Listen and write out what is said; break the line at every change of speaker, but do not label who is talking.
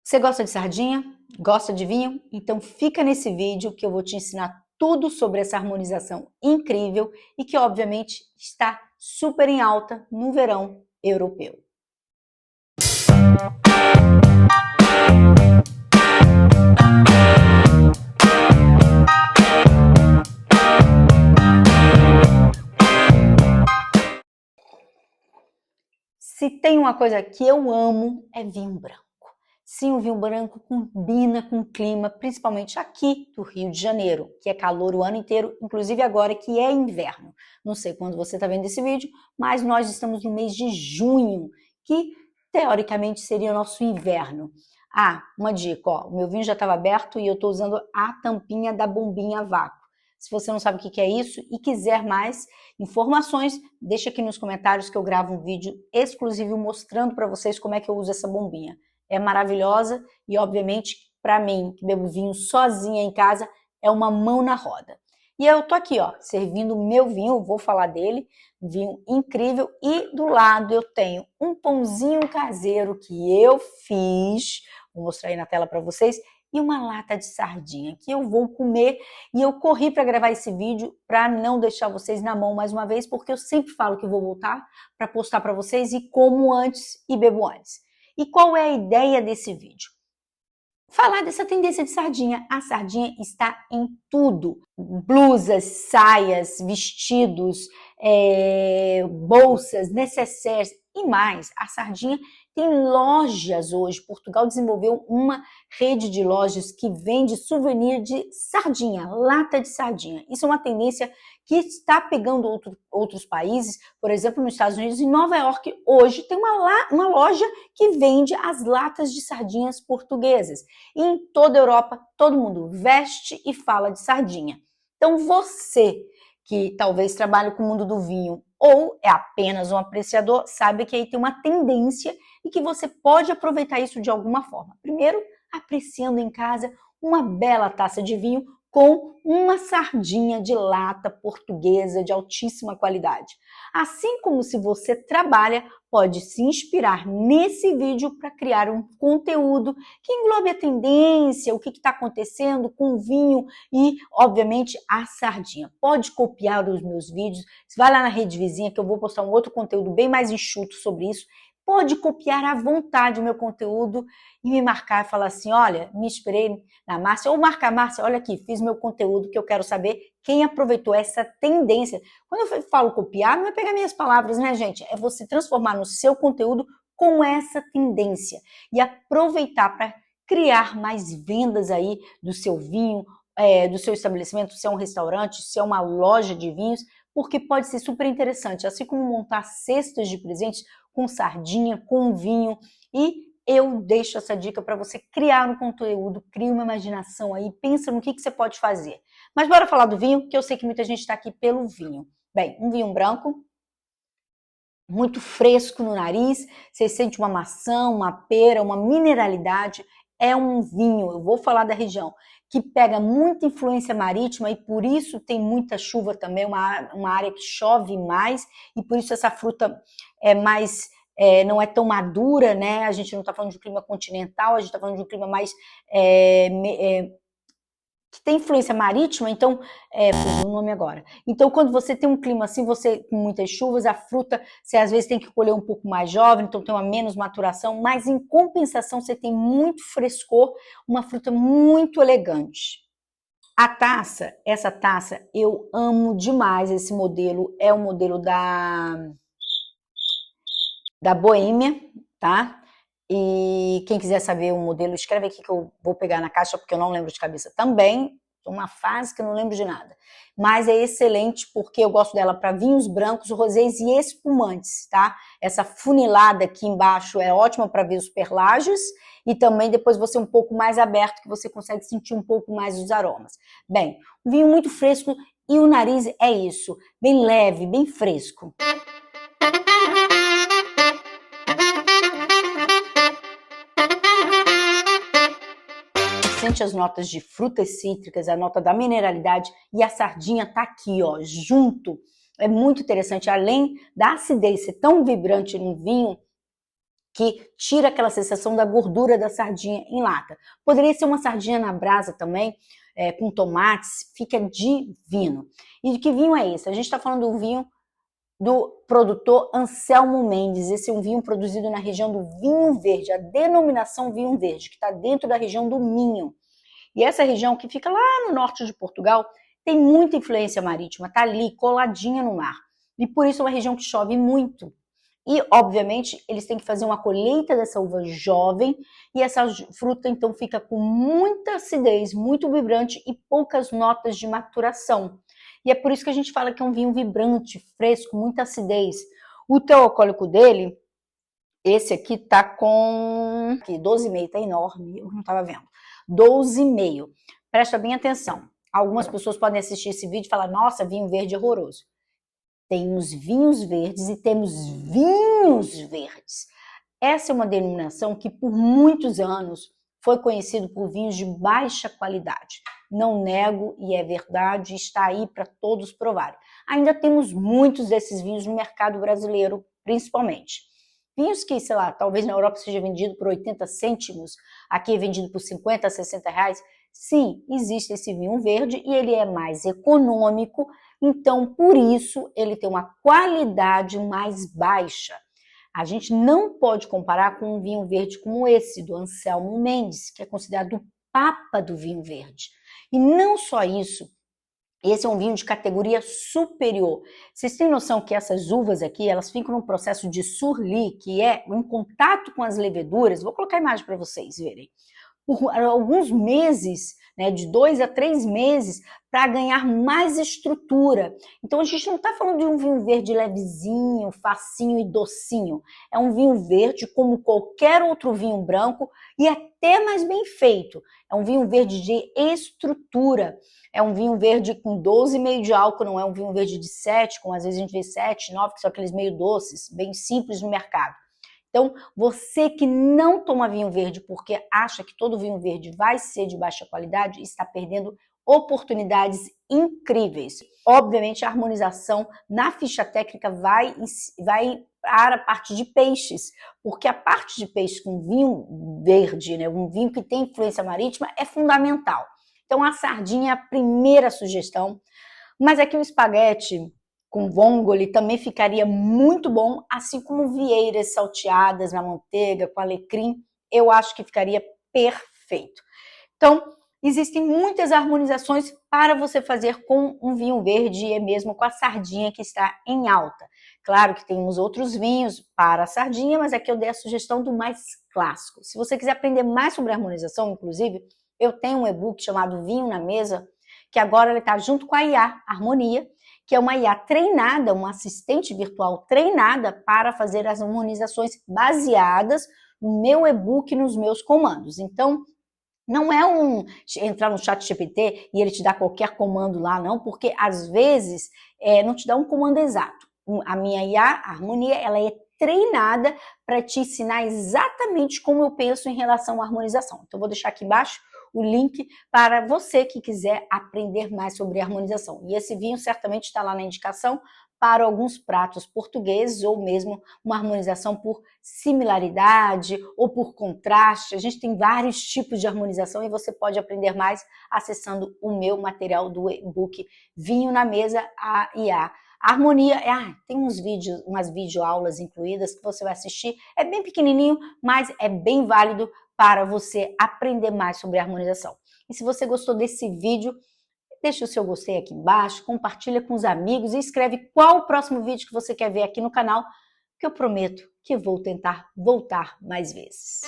Você gosta de sardinha? Gosta de vinho? Então fica nesse vídeo que eu vou te ensinar tudo sobre essa harmonização incrível e que obviamente está super em alta no verão europeu. Se tem uma coisa que eu amo é vinho branco. Sim, o vinho branco combina com o clima, principalmente aqui do Rio de Janeiro, que é calor o ano inteiro, inclusive agora que é inverno. Não sei quando você está vendo esse vídeo, mas nós estamos no mês de junho, que teoricamente seria o nosso inverno. Ah, uma dica, ó, o meu vinho já estava aberto e eu estou usando a tampinha da bombinha a vácuo. Se você não sabe o que é isso e quiser mais informações, deixa aqui nos comentários que eu gravo um vídeo exclusivo mostrando para vocês como é que eu uso essa bombinha. É maravilhosa e, obviamente, para mim, que bebo vinho sozinha em casa, é uma mão na roda. E eu tô aqui, ó, servindo o meu vinho, vou falar dele, um vinho incrível, e do lado eu tenho um pãozinho caseiro que eu fiz, vou mostrar aí na tela para vocês, e uma lata de sardinha que eu vou comer, e eu corri para gravar esse vídeo para não deixar vocês na mão mais uma vez, porque eu sempre falo que eu vou voltar para postar para vocês e como antes e bebo antes. E qual é a ideia desse vídeo? Falar dessa tendência de sardinha. A sardinha está em tudo. Blusas, saias, vestidos, bolsas, necessaires e mais. A sardinha tem lojas hoje. Portugal desenvolveu uma rede de lojas que vende souvenir de sardinha, lata de sardinha. Isso é uma tendência que está pegando outros países. Por exemplo, nos Estados Unidos, em Nova York, hoje tem uma loja que vende as latas de sardinhas portuguesas. E em toda a Europa, todo mundo veste e fala de sardinha. Então você que talvez trabalhe com o mundo do vinho ou é apenas um apreciador, sabe que aí tem uma tendência e que você pode aproveitar isso de alguma forma. Primeiro, apreciando em casa uma bela taça de vinho com uma sardinha de lata portuguesa de altíssima qualidade. Assim como se você trabalha, pode se inspirar nesse vídeo para criar um conteúdo que englobe a tendência, o que está acontecendo com o vinho e, obviamente, a sardinha. Pode copiar os meus vídeos, vai lá na rede vizinha que eu vou postar um outro conteúdo bem mais enxuto sobre isso. Pode copiar à vontade o meu conteúdo e me marcar e falar assim, olha, me inspirei na Márcia, ou marcar, Márcia, olha aqui, fiz meu conteúdo que eu quero saber quem aproveitou essa tendência. Quando eu falo copiar, não é pegar minhas palavras, né, gente? É você transformar no seu conteúdo com essa tendência e aproveitar para criar mais vendas aí do seu vinho, do seu estabelecimento, se é um restaurante, se é uma loja de vinhos, porque pode ser super interessante, assim como montar cestas de presentes com sardinha, com vinho, e eu deixo essa dica para você criar um conteúdo, cria uma imaginação aí, pensa no que você pode fazer. Mas bora falar do vinho, que eu sei que muita gente está aqui pelo vinho. Bem, um vinho branco, muito fresco no nariz, você sente uma maçã, uma pera, uma mineralidade, é um vinho, eu vou falar da região, que pega muita influência marítima e por isso tem muita chuva também, uma área que chove mais e por isso essa fruta é mais, não é tão madura, né? A gente não está falando de um clima continental, a gente está falando de um clima mais que tem influência marítima, então, fugiu o nome agora. Então, quando você tem um clima assim, você com muitas chuvas, a fruta, você às vezes tem que colher um pouco mais jovem, então tem uma menos maturação, mas em compensação você tem muito frescor, uma fruta muito elegante. A taça, essa taça, eu amo demais esse modelo, é o modelo da Boêmia, tá? E quem quiser saber o modelo, escreve aqui que eu vou pegar na caixa, porque eu não lembro de cabeça também. Uma fase que eu não lembro de nada. Mas é excelente porque eu gosto dela para vinhos brancos, rosés e espumantes, tá? Essa funilada aqui embaixo é ótima para ver os perlágios e também depois você um pouco mais aberto, que você consegue sentir um pouco mais os aromas. Bem, um vinho muito fresco e o nariz é isso, bem leve, bem fresco. Sente as notas de frutas cítricas, a nota da mineralidade e a sardinha tá aqui, ó, junto. É muito interessante, além da acidez ser tão vibrante no vinho, que tira aquela sensação da gordura da sardinha em lata. Poderia ser uma sardinha na brasa também, com tomates, fica divino. E de que vinho é esse? A gente está falando do vinho do produtor Anselmo Mendes. Esse é um vinho produzido na região do Vinho Verde, a denominação Vinho Verde, que está dentro da região do Minho. E essa região que fica lá no norte de Portugal tem muita influência marítima, está ali coladinha no mar. E por isso é uma região que chove muito. E, obviamente, eles têm que fazer uma colheita dessa uva jovem e essa fruta, então, fica com muita acidez, muito vibrante e poucas notas de maturação. E é por isso que a gente fala que é um vinho vibrante, fresco, muita acidez. O teor alcoólico dele, esse aqui tá com 12,5, tá enorme, eu não estava vendo. 12,5. Presta bem atenção. Algumas pessoas podem assistir esse vídeo e falar, nossa, vinho verde é horroroso. Temos vinhos verdes e temos vinhos verdes. Essa é uma denominação que por muitos anos foi conhecido por vinhos de baixa qualidade. Não nego e é verdade, está aí para todos provarem. Ainda temos muitos desses vinhos no mercado brasileiro, principalmente. Vinhos que, sei lá, talvez na Europa seja vendido por 80 cêntimos, aqui é vendido por 50, 60 reais. Sim, existe esse vinho verde e ele é mais econômico, então por isso ele tem uma qualidade mais baixa. A gente não pode comparar com um vinho verde como esse, do Anselmo Mendes, que é considerado o papa do vinho verde. E não só isso, esse é um vinho de categoria superior. Vocês têm noção que essas uvas aqui, elas ficam no processo de surli, que é em contato com as leveduras. Vou colocar a imagem para vocês verem. Por alguns meses, né, de 2 a 3 meses, para ganhar mais estrutura. Então a gente não está falando de um vinho verde levezinho, facinho e docinho. É um vinho verde como qualquer outro vinho branco e até mais bem feito. É um vinho verde de estrutura. É um vinho verde com 12,5 de álcool, não é um vinho verde de 7, como às vezes a gente vê 7, 9, que são aqueles meio doces, bem simples no mercado. Então, você que não toma vinho verde porque acha que todo vinho verde vai ser de baixa qualidade, está perdendo oportunidades incríveis. Obviamente, a harmonização na ficha técnica vai para a parte de peixes, porque a parte de peixes com vinho verde, né, um vinho que tem influência marítima, é fundamental. Então, a sardinha é a primeira sugestão, mas aqui o espaguete com vongole também ficaria muito bom, assim como vieiras salteadas na manteiga, com alecrim, eu acho que ficaria perfeito. Então, existem muitas harmonizações para você fazer com um vinho verde e mesmo com a sardinha que está em alta. Claro que temos outros vinhos para a sardinha, mas aqui eu dei a sugestão do mais clássico. Se você quiser aprender mais sobre harmonização, inclusive, eu tenho um e-book chamado Vinho na Mesa, que agora ele está junto com a IA, Harmonia, que é uma IA treinada, uma assistente virtual treinada para fazer as harmonizações baseadas no meu e-book, nos meus comandos. Então, não é entrar no chat GPT e ele te dá qualquer comando lá, não, porque às vezes não te dá um comando exato. A minha IA, a Harmonia, ela é treinada para te ensinar exatamente como eu penso em relação à harmonização. Então, vou deixar aqui embaixo o link para você que quiser aprender mais sobre harmonização. E esse vinho certamente está lá na indicação para alguns pratos portugueses ou mesmo uma harmonização por similaridade ou por contraste. A gente tem vários tipos de harmonização e você pode aprender mais acessando o meu material do e-book Vinho na Mesa, a IA. A harmonia, tem umas videoaulas incluídas que você vai assistir, é bem pequenininho, mas é bem válido para você aprender mais sobre a harmonização. E se você gostou desse vídeo, deixa o seu gostei aqui embaixo, compartilha com os amigos e escreve qual o próximo vídeo que você quer ver aqui no canal, que eu prometo que vou tentar voltar mais vezes.